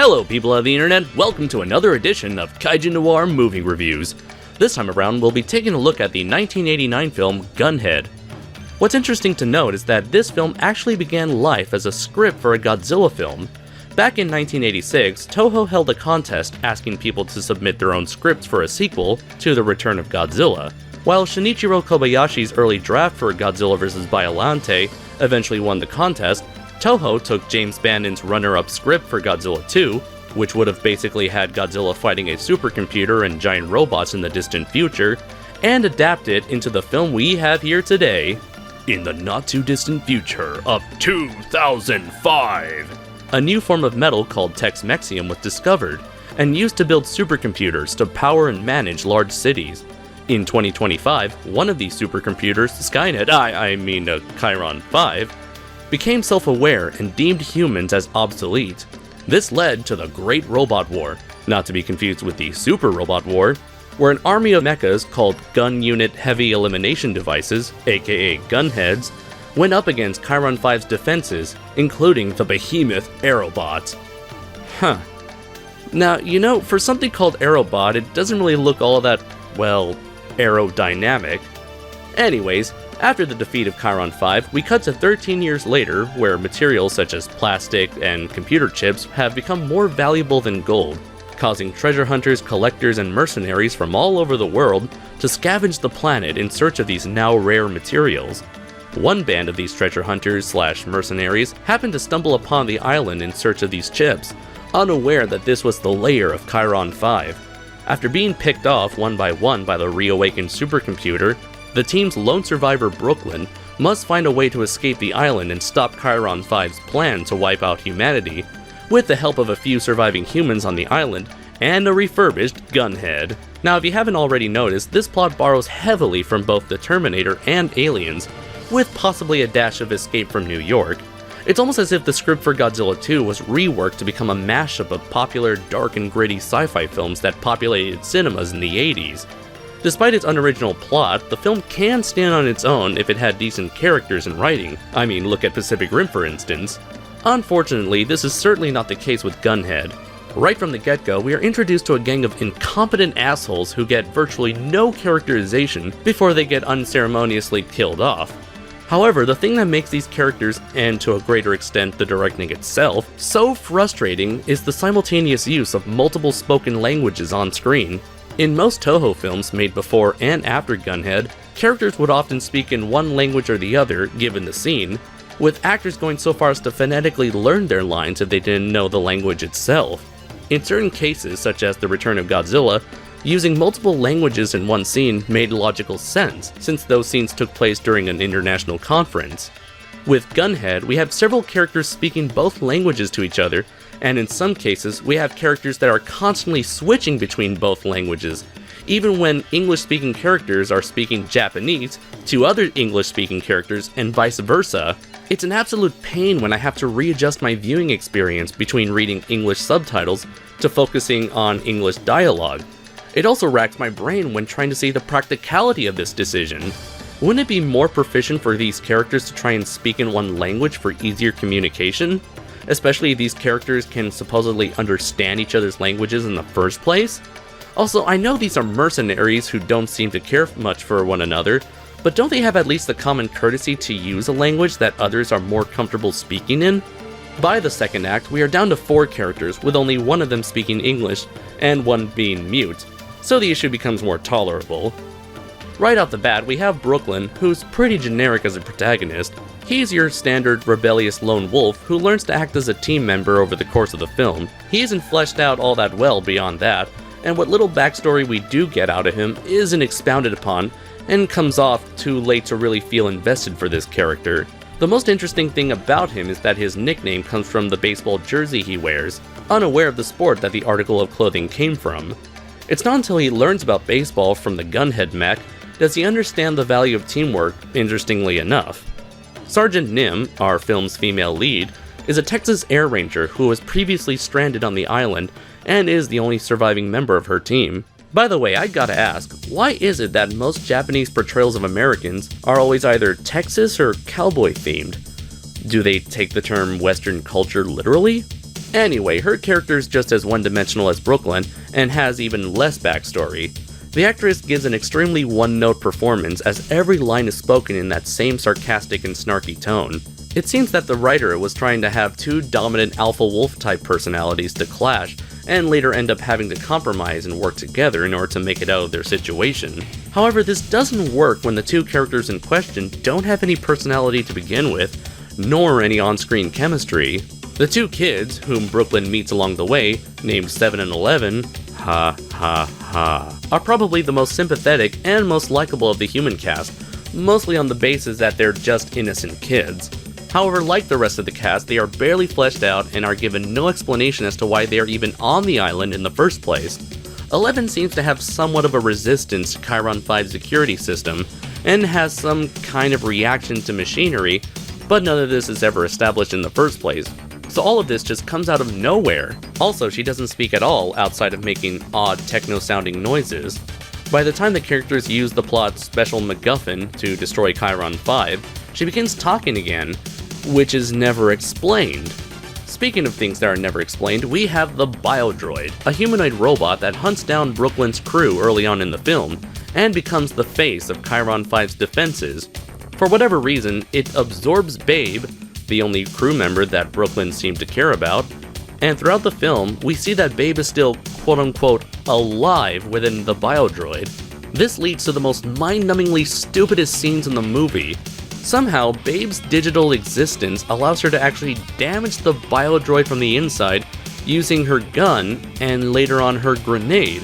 Hello people of the internet, welcome to another edition of Kaiju Noir Movie Reviews. This time around, we'll be taking a look at the 1989 film Gunhed. What's interesting to note is that this film actually began life as a script for a Godzilla film. Back in 1986, Toho held a contest asking people to submit their own scripts for a sequel to The Return of Godzilla. While Shinichiro Kobayashi's early draft for Godzilla vs. Biollante eventually won the contest, Toho took James Bandon's runner-up script for Godzilla 2, which would have basically had Godzilla fighting a supercomputer and giant robots in the distant future, and adapted it into the film we have here today, in the not-too-distant future of 2005. A new form of metal called Tex-Mexium was discovered, and used to build supercomputers to power and manage large cities. In 2025, one of these supercomputers, Skynet, Chiron 5, became self-aware and deemed humans as obsolete. This led to the Great Robot War, not to be confused with the Super Robot War, where an army of mechas called Gun Unit Heavy Elimination Devices, aka Gunheads, went up against Chiron 5's defenses, including the behemoth Aerobot. Now, for something called Aerobot, it doesn't really look all that, aerodynamic. Anyways, after the defeat of Chiron 5, we cut to 13 years later, where materials such as plastic and computer chips have become more valuable than gold, causing treasure hunters, collectors, and mercenaries from all over the world to scavenge the planet in search of these now rare materials. One band of these treasure hunters/mercenaries happened to stumble upon the island in search of these chips, unaware that this was the lair of Chiron 5. After being picked off one by the reawakened supercomputer, the team's lone survivor Brooklyn must find a way to escape the island and stop Chiron 5's plan to wipe out humanity, with the help of a few surviving humans on the island and a refurbished Gunhed. Now, if you haven't already noticed, this plot borrows heavily from both the Terminator and Aliens, with possibly a dash of Escape from New York. It's almost as if the script for Godzilla 2 was reworked to become a mashup of popular dark and gritty sci-fi films that populated cinemas in the 80s. Despite its unoriginal plot, the film can stand on its own if it had decent characters and writing. Look at Pacific Rim for instance. Unfortunately, this is certainly not the case with Gunhed. Right from the get-go, we are introduced to a gang of incompetent assholes who get virtually no characterization before they get unceremoniously killed off. However, the thing that makes these characters, and to a greater extent the directing itself, so frustrating is the simultaneous use of multiple spoken languages on screen. In most Toho films made before and after Gunhed, characters would often speak in one language or the other, given the scene, with actors going so far as to phonetically learn their lines if they didn't know the language itself. In certain cases, such as The Return of Godzilla, using multiple languages in one scene made logical sense, since those scenes took place during an international conference. With Gunhed, we have several characters speaking both languages to each other, and in some cases, we have characters that are constantly switching between both languages, even when English-speaking characters are speaking Japanese to other English-speaking characters and vice versa. It's an absolute pain when I have to readjust my viewing experience between reading English subtitles to focusing on English dialogue. It also racks my brain when trying to see the practicality of this decision. Wouldn't it be more proficient for these characters to try and speak in one language for easier communication? Especially if these characters can supposedly understand each other's languages in the first place? Also, I know these are mercenaries who don't seem to care much for one another, but don't they have at least the common courtesy to use a language that others are more comfortable speaking in? By the second act, we are down to 4 characters, with only one of them speaking English, and one being mute, so the issue becomes more tolerable. Right off the bat, we have Brooklyn, who's pretty generic as a protagonist. He's your standard rebellious lone wolf who learns to act as a team member over the course of the film. He isn't fleshed out all that well beyond that, and what little backstory we do get out of him isn't expounded upon, and comes off too late to really feel invested for this character. The most interesting thing about him is that his nickname comes from the baseball jersey he wears, unaware of the sport that the article of clothing came from. It's not until he learns about baseball from the Gunhed mech does he understand the value of teamwork, interestingly enough. Sergeant Nim, our film's female lead, is a Texas Air Ranger who was previously stranded on the island and is the only surviving member of her team. By the way, I gotta ask, why is it that most Japanese portrayals of Americans are always either Texas or cowboy themed? Do they take the term Western culture literally? Anyway, her character is just as one-dimensional as Brooklyn, and has even less backstory. The actress gives an extremely one-note performance as every line is spoken in that same sarcastic and snarky tone. It seems that the writer was trying to have two dominant alpha wolf type personalities to clash, and later end up having to compromise and work together in order to make it out of their situation. However, this doesn't work when the two characters in question don't have any personality to begin with, nor any on-screen chemistry. The two kids, whom Brooklyn meets along the way, named 7 and 11, are probably the most sympathetic and most likable of the human cast, mostly on the basis that they're just innocent kids. However, like the rest of the cast, they are barely fleshed out and are given no explanation as to why they are even on the island in the first place. 11 seems to have somewhat of a resistance to Chiron 5's security system, and has some kind of reaction to machinery, but none of this is ever established in the first place. So all of this just comes out of nowhere. Also, she doesn't speak at all outside of making odd techno-sounding noises. By the time the characters use the plot's special MacGuffin to destroy Chiron 5, she begins talking again, which is never explained. Speaking of things that are never explained, we have the Biodroid, a humanoid robot that hunts down Brooklyn's crew early on in the film, and becomes the face of Chiron 5's defenses. For whatever reason, it absorbs Babe, the only crew member that Brooklyn seemed to care about, and throughout the film, we see that Babe is still quote-unquote alive within the Biodroid. This leads to the most mind-numbingly stupidest scenes in the movie. Somehow, Babe's digital existence allows her to actually damage the Biodroid from the inside using her gun and later on her grenade,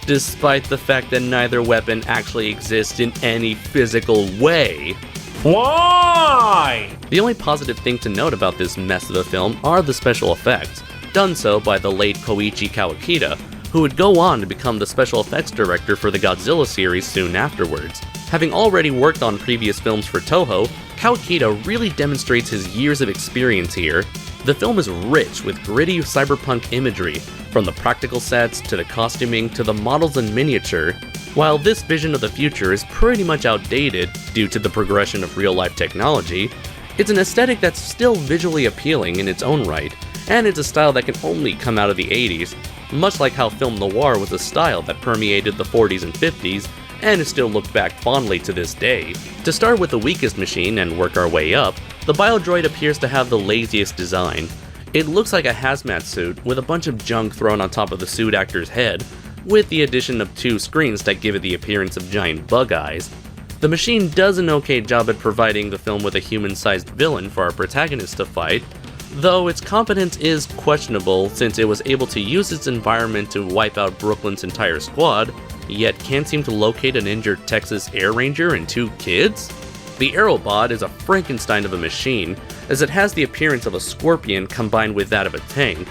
despite the fact that neither weapon actually exists in any physical way. Why? The only positive thing to note about this mess of a film are the special effects, done so by the late Koichi Kawakita, who would go on to become the special effects director for the Godzilla series soon afterwards. Having already worked on previous films for Toho, Kawakita really demonstrates his years of experience here. The film is rich with gritty cyberpunk imagery, from the practical sets to the costuming to the models in miniature. While this vision of the future is pretty much outdated due to the progression of real-life technology, it's an aesthetic that's still visually appealing in its own right, and it's a style that can only come out of the 80s, much like how film noir was a style that permeated the 40s and 50s, and is still looked back fondly to this day. To start with the weakest machine and work our way up, the Biodroid appears to have the laziest design. It looks like a hazmat suit with a bunch of junk thrown on top of the suit actor's head, with the addition of two screens that give it the appearance of giant bug eyes. The machine does an okay job at providing the film with a human-sized villain for our protagonist to fight, though its competence is questionable since it was able to use its environment to wipe out Brooklyn's entire squad, yet can't seem to locate an injured Texas Air Ranger and two kids? The Aerobot is a Frankenstein of a machine, as it has the appearance of a scorpion combined with that of a tank.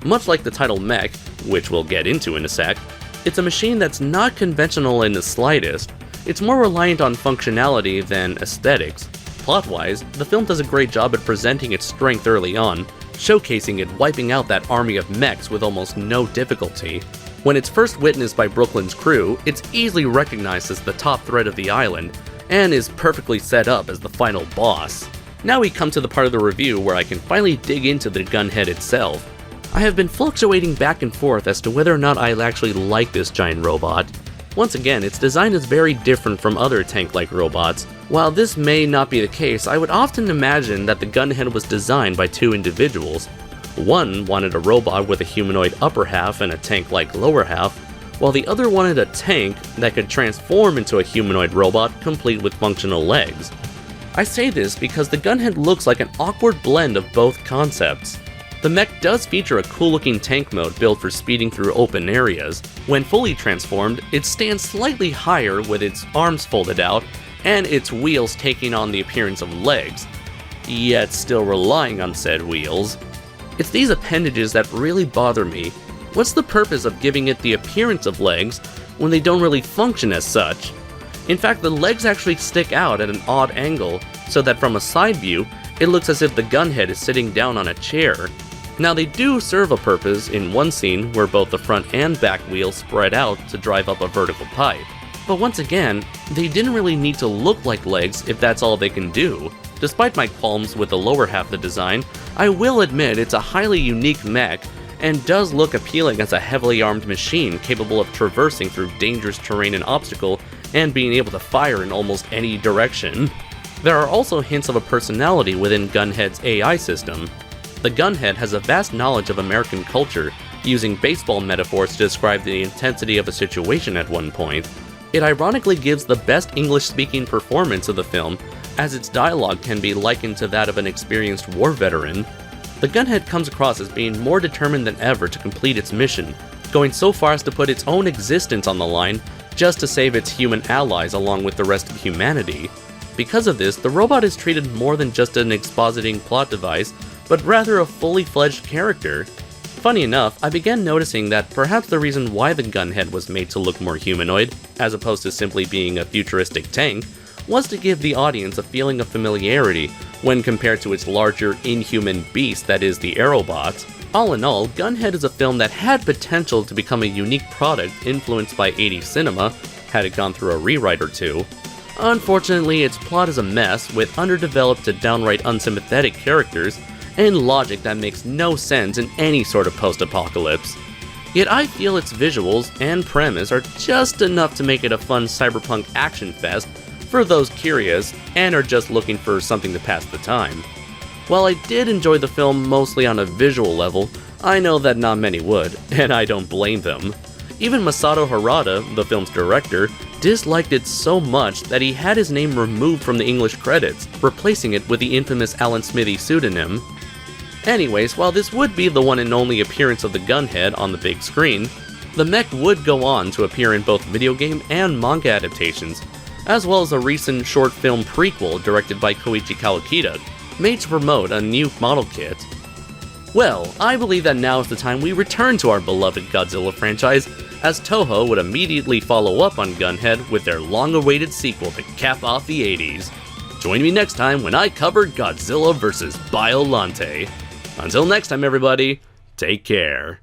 Much like the title mech, which we'll get into in a sec, it's a machine that's not conventional in the slightest. It's more reliant on functionality than aesthetics. Plot-wise, the film does a great job at presenting its strength early on, showcasing it wiping out that army of mechs with almost no difficulty. When it's first witnessed by Brooklyn's crew, it's easily recognized as the top threat of the island, and is perfectly set up as the final boss. Now we come to the part of the review where I can finally dig into the Gunhed itself. I have been fluctuating back and forth as to whether or not I actually like this giant robot. Once again, its design is very different from other tank-like robots. While this may not be the case, I would often imagine that the Gunhed was designed by two individuals. One wanted a robot with a humanoid upper half and a tank-like lower half, while the other wanted a tank that could transform into a humanoid robot complete with functional legs. I say this because the Gunhed looks like an awkward blend of both concepts. The mech does feature a cool-looking tank mode built for speeding through open areas. When fully transformed, it stands slightly higher with its arms folded out, and its wheels taking on the appearance of legs, yet still relying on said wheels. It's these appendages that really bother me. What's the purpose of giving it the appearance of legs when they don't really function as such? In fact, the legs actually stick out at an odd angle, so that from a side view, it looks as if the Gunhed is sitting down on a chair. Now they do serve a purpose in one scene where both the front and back wheels spread out to drive up a vertical pipe. But once again, they didn't really need to look like legs if that's all they can do. Despite my qualms with the lower half of the design, I will admit it's a highly unique mech and does look appealing as a heavily armed machine capable of traversing through dangerous terrain and obstacle and being able to fire in almost any direction. There are also hints of a personality within Gunhed's AI system. The Gunhed has a vast knowledge of American culture, using baseball metaphors to describe the intensity of a situation at one point. It ironically gives the best English-speaking performance of the film, as its dialogue can be likened to that of an experienced war veteran. The Gunhed comes across as being more determined than ever to complete its mission, going so far as to put its own existence on the line just to save its human allies along with the rest of humanity. Because of this, the robot is treated more than just an expositing plot device, but rather a fully fledged character. Funny enough, I began noticing that perhaps the reason why the Gunhed was made to look more humanoid, as opposed to simply being a futuristic tank, was to give the audience a feeling of familiarity when compared to its larger, inhuman beast that is the Aerobot. All in all, Gunhed is a film that had potential to become a unique product influenced by 80s cinema, had it gone through a rewrite or two. Unfortunately, its plot is a mess, with underdeveloped to downright unsympathetic characters, and logic that makes no sense in any sort of post-apocalypse. Yet I feel its visuals and premise are just enough to make it a fun cyberpunk action fest for those curious and are just looking for something to pass the time. While I did enjoy the film mostly on a visual level, I know that not many would, and I don't blame them. Even Masato Harada, the film's director, disliked it so much that he had his name removed from the English credits, replacing it with the infamous Alan Smithy pseudonym. Anyways, while this would be the one and only appearance of the Gunhed on the big screen, the mech would go on to appear in both video game and manga adaptations, as well as a recent short film prequel directed by Koichi Kawakita, made to promote a new model kit. Well, I believe that now is the time we return to our beloved Godzilla franchise, as Toho would immediately follow up on Gunhed with their long-awaited sequel to cap off the 80s. Join me next time when I cover Godzilla vs. Biolante. Until next time, everybody, take care.